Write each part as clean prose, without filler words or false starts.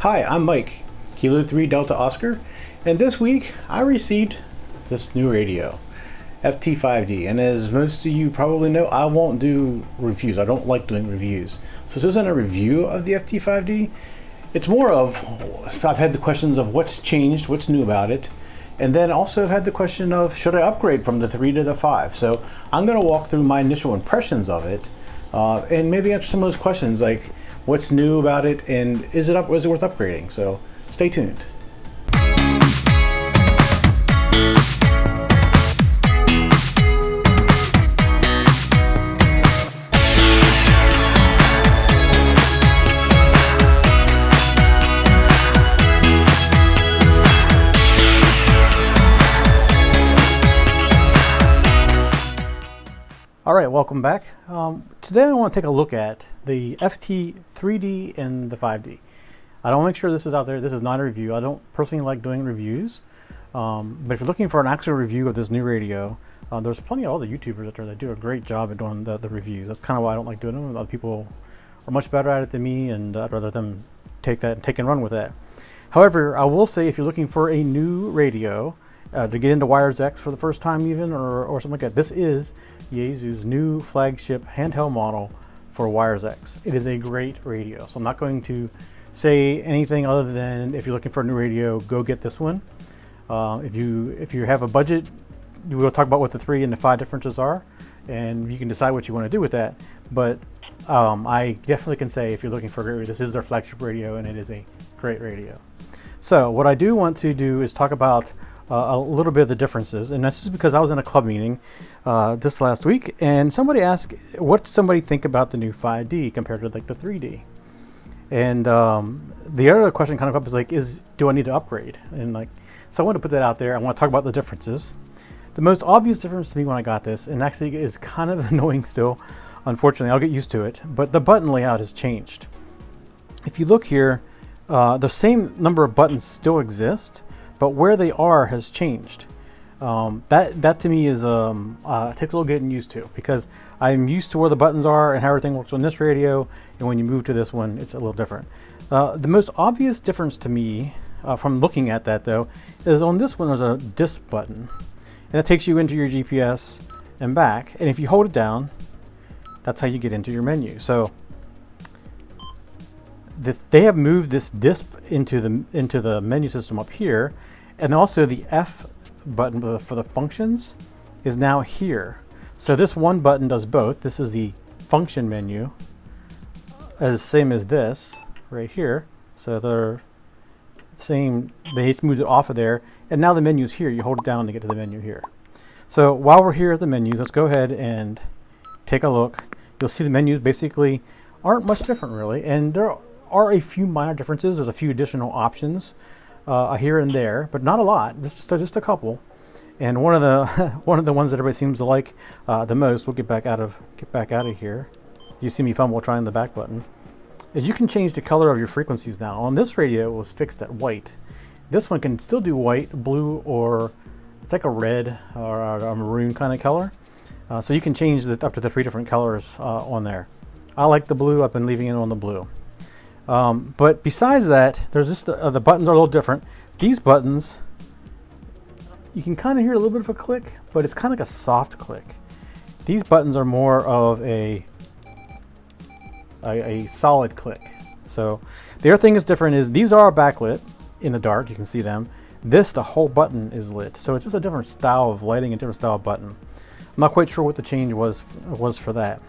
Hi, I'm Mike, Kilo 3 Delta Oscar, and this week I received this new radio, FT5D, and as most of you probably know, I won't do reviews. I don't like doing reviews. So this isn't a review of the FT5D. It's more of, I've had the questions of what's changed, what's new about it, and then also had the question of should I upgrade from the 3 to the 5. So I'm going to walk through my initial impressions of it and maybe answer some of those questions like what's new about it and is it worth upgrading. So stay tuned. All right, welcome back. Today I want to take a look at the FT3D and the 5D. I don't make sure this is out there. This is not a review. I don't personally like doing reviews, but if you're looking for an actual review of this new radio, there's plenty of other YouTubers out there that do a great job at doing the reviews. That's kind of why I don't like doing them. Other people are much better at it than me, and I'd rather them take and run with that. However, I will say if you're looking for a new radio, to get into Wires X for the first time even, or something like that, this is Yaesu's new flagship handheld model for Wires X. It is a great radio, so I'm not going to say anything other than if you're looking for a new radio, go get this one. If you have a budget, we'll talk about what the 3 and the 5 differences are, and you can decide what you want to do with that. But I definitely can say if you're looking for a great radio, this is their flagship radio, and it is a great radio. So what I do want to do is talk about a little bit of the differences, and that's just because I was in a club meeting this last week, and somebody asked, what somebody think about the new 5D compared to like the 3D? And the other question kind of up is like, do I need to upgrade? And like, so I want to put that out there. I want to talk about the differences. The most obvious difference to me when I got this, and actually is kind of annoying still, unfortunately, I'll get used to it, but the button layout has changed. If you look here, the same number of buttons still exist, but where they are has changed. That to me is takes a little getting used to, because I'm used to where the buttons are and how everything works on this radio, and when you move to this one, it's a little different. The most obvious difference to me from looking at that though is on this one there's a disc button, and it takes you into your GPS and back, and if you hold it down, that's how you get into your menu. So they have moved this disc into the menu system up here, and also the F button for the functions is now here. So this one button does both. This is the function menu, as same as this right here. So they're same. They moved it off of there, and now the menu is here. You hold it down to get to the menu here. So while we're here at the menus, let's go ahead and take a look. You'll see the menus basically aren't much different really, and there are a few minor differences. There's a few additional options here and there, but not a lot. Just a couple. And one of the ones that everybody seems to like the most, we'll get back out of here. You see me fumble trying the back button. Is you can change the color of your frequencies now. On this radio, it was fixed at white. This one can still do white, blue, or it's like a red or a maroon kind of color. So you can change up to the 3 different colors on there. I like the blue. I've been leaving it on the blue. But besides that, there's just the buttons are a little different. These buttons, you can kind of hear a little bit of a click, but it's kind of like a soft click. These buttons are more of a solid click. So the other thing that's different is these are backlit in the dark. You can see them. The whole button is lit. So it's just a different style of lighting, a different style of button. I'm not quite sure what the change was for that.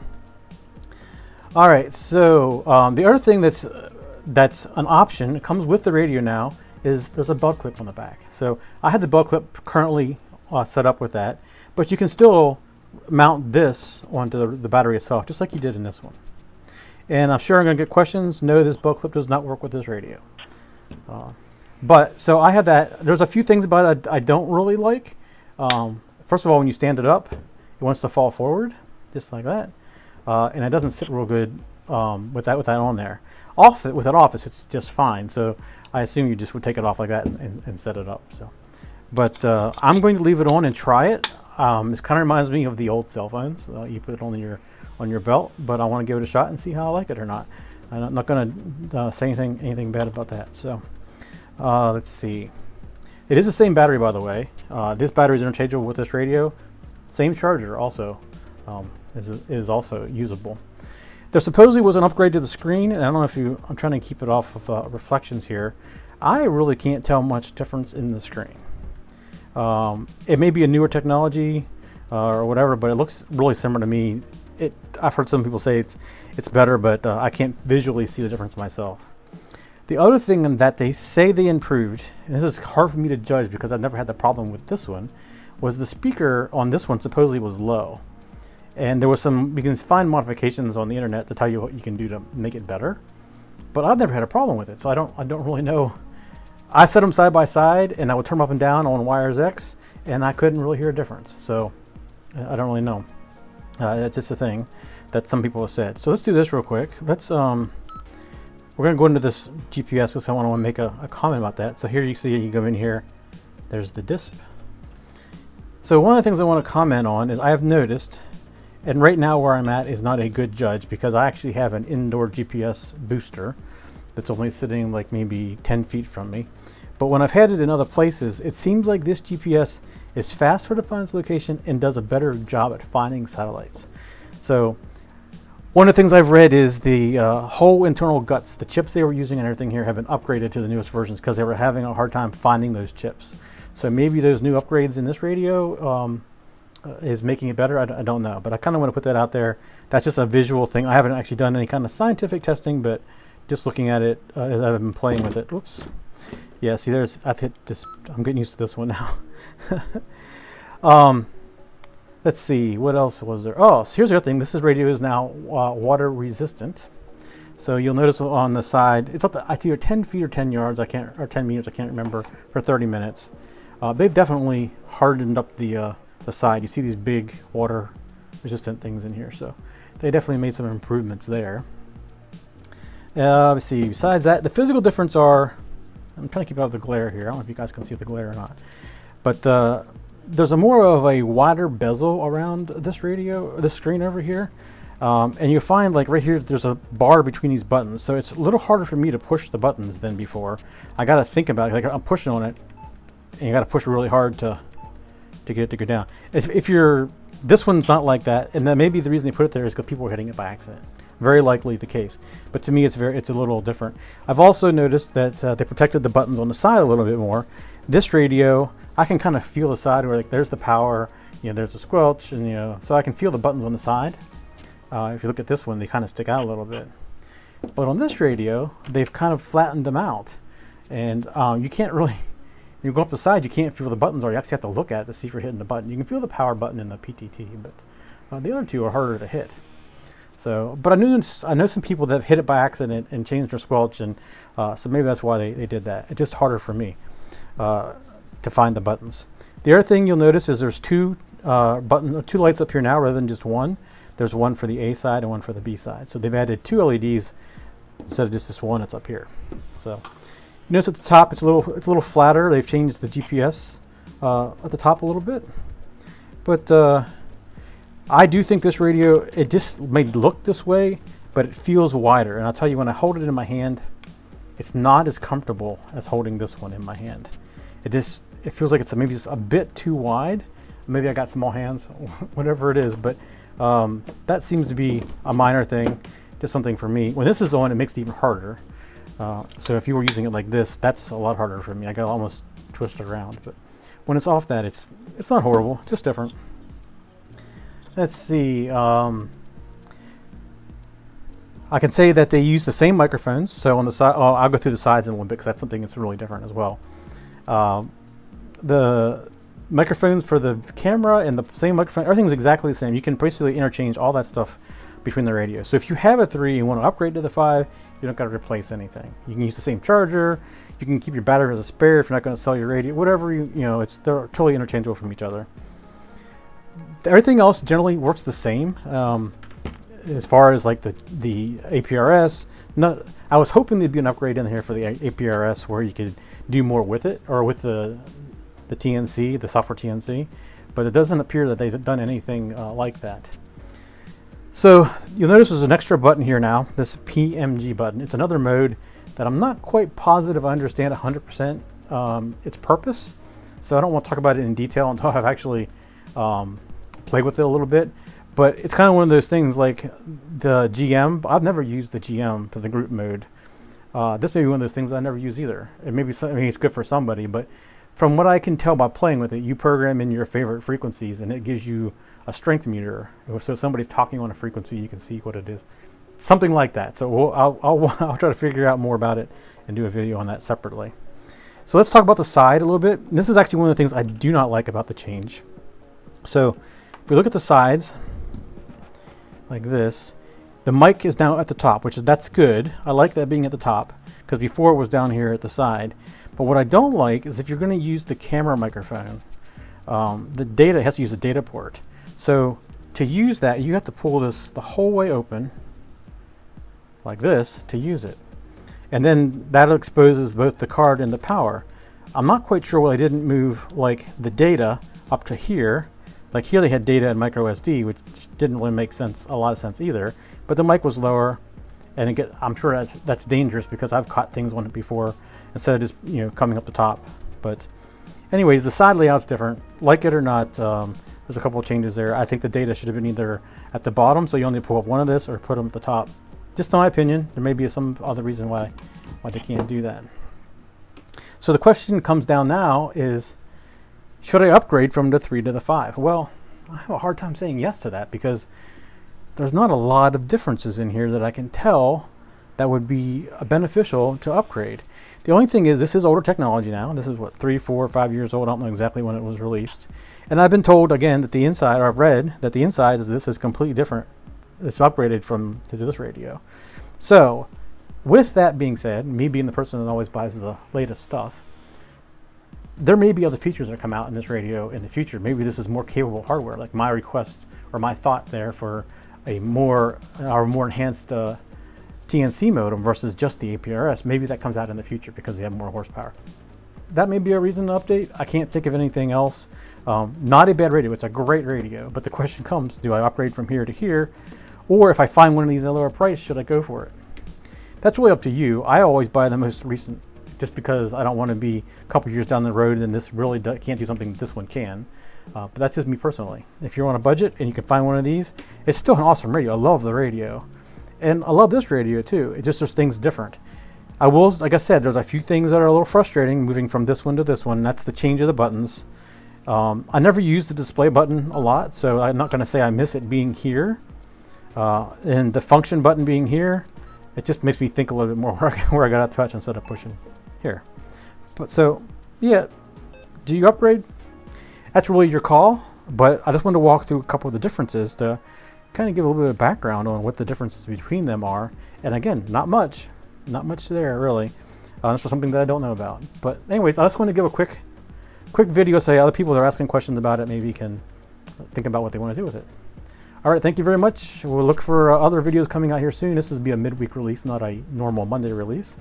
All right, so the other thing that's an option, it comes with the radio now, is there's a belt clip on the back. So I have the belt clip currently set up with that, but you can still mount this onto the battery itself, just like you did in this one. And I'm sure I'm going to get questions. No, this belt clip does not work with this radio. But so I have that. There's a few things about it I don't really like. First of all, when you stand it up, it wants to fall forward, just like that. And it doesn't sit real good with that on there. With it off, it's just fine. So I assume you just would take it off like that and set it up. So, but I'm going to leave it on and try it. This kind of reminds me of the old cell phones. You put it on your belt, but I want to give it a shot and see how I like it or not. I'm not going to say anything bad about that. So let's see. It is the same battery, by the way. This battery is interchangeable with this radio. Same charger also is also usable. There supposedly was an upgrade to the screen, and I don't know if I'm trying to keep it off of reflections here. I really can't tell much difference in the screen. It may be a newer technology or whatever, but it looks really similar to me. I've heard some people say it's better, but I can't visually see the difference myself. The other thing that they say they improved, and this is hard for me to judge because I've never had the problem with this one, was the speaker on this one supposedly was low. And there was you can find modifications on the internet to tell you what you can do to make it better. But I've never had a problem with it, so I don't really know. I set them side by side, and I would turn them up and down on wires X, and I couldn't really hear a difference. So I don't really know. That's just a thing that some people have said. So let's do this real quick. Let's we're going to go into this GPS because I want to make a comment about that. So here you see, you go in here. There's the disp. So one of the things I want to comment on is I have noticed, and right now where I'm at is not a good judge because I actually have an indoor GPS booster that's only sitting like maybe 10 feet from me. But when I've had it in other places, it seems like this GPS is faster to find its location and does a better job at finding satellites. So one of the things I've read is the whole internal guts, the chips they were using and everything here have been upgraded to the newest versions because they were having a hard time finding those chips. So maybe those new upgrades in this radio is making it better. I don't know, but I kind of want to put that out there. That's just a visual thing. I haven't actually done any kind of scientific testing, but just looking at it as I've been playing with it. Oops. Yeah, see, I've hit this. I'm getting used to this one now. Let's see, what else was there? Oh, so here's the other thing. This radio is now water resistant. So you'll notice on the side, it's either 10 feet or 10 yards, or 10 meters, I can't remember, for 30 minutes. They've definitely hardened up the side. You see these big water resistant things in here. So they definitely made some improvements there. Let's see, besides that, the physical difference are, I'm trying to keep out of the glare here. I don't know if you guys can see the glare or not. But there's more of a wider bezel around this radio, this screen over here. And you find like right here, there's a bar between these buttons. So it's a little harder for me to push the buttons than before. I got to think about it. Like I'm pushing on it and you got to push really hard to get it to go down. This one's not like that. And then maybe the reason they put it there is because people were hitting it by accident. Very likely the case, but to me it's a little different. I've also noticed that they protected the buttons on the side a little bit more. This radio, I can kind of feel the side where like there's the power, there's the squelch, and so I can feel the buttons on the side. If you look at this one, they kind of stick out a little bit. But on this radio, they've kind of flattened them out, and you can't really. You go up the side, you can't feel the buttons, or you actually have to look at it to see if you're hitting the button. You can feel the power button in the PTT, but the other two are harder to hit. So, but I know some people that have hit it by accident and changed their squelch, and so maybe that's why they did that. It's just harder for me to find the buttons. The other thing you'll notice is there's two lights up here now rather than just one. There's one for the A side and one for the B side. So they've added two LEDs instead of just this one that's up here. So you notice at the top it's a little flatter. They've changed the GPS at the top a little bit, but I do think this radio, it just may look this way, but it feels wider. And I'll tell you, when I hold it in my hand, it's not as comfortable as holding this one in my hand. It feels like it's maybe just a bit too wide. Maybe I got small hands, whatever it is, but that seems to be a minor thing, just something for me. When this is on, it makes it even harder. So if you were using it like this, that's a lot harder for me. I got to almost twist it around. But when it's off that, it's not horrible, it's just different. Let's see. I can say that they use the same microphones. So on the side, I'll go through the sides in a little bit because that's something that's really different as well. The microphones for the camera and the same microphone, everything's exactly the same. You can basically interchange all that stuff between the radios. So if you have a 3 and you want to upgrade to the 5, you don't got to replace anything. You can use the same charger. You can keep your battery as a spare if you're not going to sell your radio. Whatever they're totally interchangeable from each other. Everything else generally works the same as far as like the APRS. I was hoping there'd be an upgrade in here for the APRS where you could do more with it, or with the TNC, the software TNC, but it doesn't appear that they've done anything like that. So you'll notice there's an extra button here now, this PMG button. It's another mode that I'm not quite positive I understand 100% its purpose. So I don't want to talk about it in detail until I've actually played with it a little bit. But it's kind of one of those things like the GM. I've never used the GM for the group mode. This may be one of those things I never use either. It may be, I mean, it's good for somebody, but from what I can tell by playing with it, you program in your favorite frequencies and it gives you a strength meter. So if somebody's talking on a frequency, you can see what it is. Something like that. So I'll try to figure out more about it and do a video on that separately. So let's talk about the side a little bit. This is actually one of the things I do not like about the change. So if we look at the sides like this, the mic is now at the top, that's good. I like that being at the top because before it was down here at the side. But what I don't like is if you're going to use the camera microphone, the data has to use a data port. So to use that, you have to pull this the whole way open like this to use it. And then that exposes both the card and the power. I'm not quite sure why I didn't move like the data up to here. Like here they had data and micro SD, which didn't really make sense, a lot of sense either. But the mic was lower, and again, I'm sure that's dangerous because I've caught things on it before instead of just coming up the top. But anyways, the side layout's different. Like it or not, there's a couple of changes there. I think the data should have been either at the bottom, so you only pull up one of this, or put them at the top. Just in my opinion, there may be some other reason why they can't do that. So the question comes down now is, should I upgrade from the 3 to the 5? Well, I have a hard time saying yes to that because there's not a lot of differences in here that I can tell that would be beneficial to upgrade. The only thing is this is older technology now. This is what, 3, 4, 5 years old. I don't know exactly when it was released. And I've been told again that the inside, or I've read that the inside of this is completely different. It's upgraded to this radio. So with that being said, me being the person that always buys the latest stuff, there may be other features that come out in this radio in the future. Maybe this is more capable hardware, like my request or my thought there for a more enhanced TNC modem versus just the APRS. Maybe that comes out in the future because they have more horsepower. That may be a reason to update. I can't think of anything else. Not a bad radio. It's a great radio. But the question comes, do I upgrade from here to here? Or if I find one of these at a lower price, should I go for it? That's really up to you. I always buy the most recent just because I don't want to be a couple years down the road and this really can't do something this one can. But that's just me personally. If you're on a budget and you can find one of these, it's still an awesome radio. I love the radio. And I love this radio too. It just, there's things different. I will, like I said, there's a few things that are a little frustrating moving from this one to this one. That's the change of the buttons. I never use the display button a lot, so I'm not going to say I miss it being here. And the function button being here, it just makes me think a little bit more where I got to touch instead of pushing here. But so, yeah, do you upgrade? That's really your call, but I just wanted to walk through a couple of the differences to kind of give a little bit of background on what the differences between them are. And again, not much there really. This was something that I don't know about. But anyways, I just want to give a quick video so other people that are asking questions about it maybe can think about what they want to do with it. All right, thank you very much. We'll look for other videos coming out here soon. This will be a midweek release, not a normal Monday release.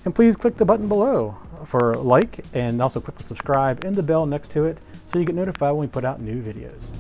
And please click the button below for like, and also click the subscribe and the bell next to it so you get notified when we put out new videos.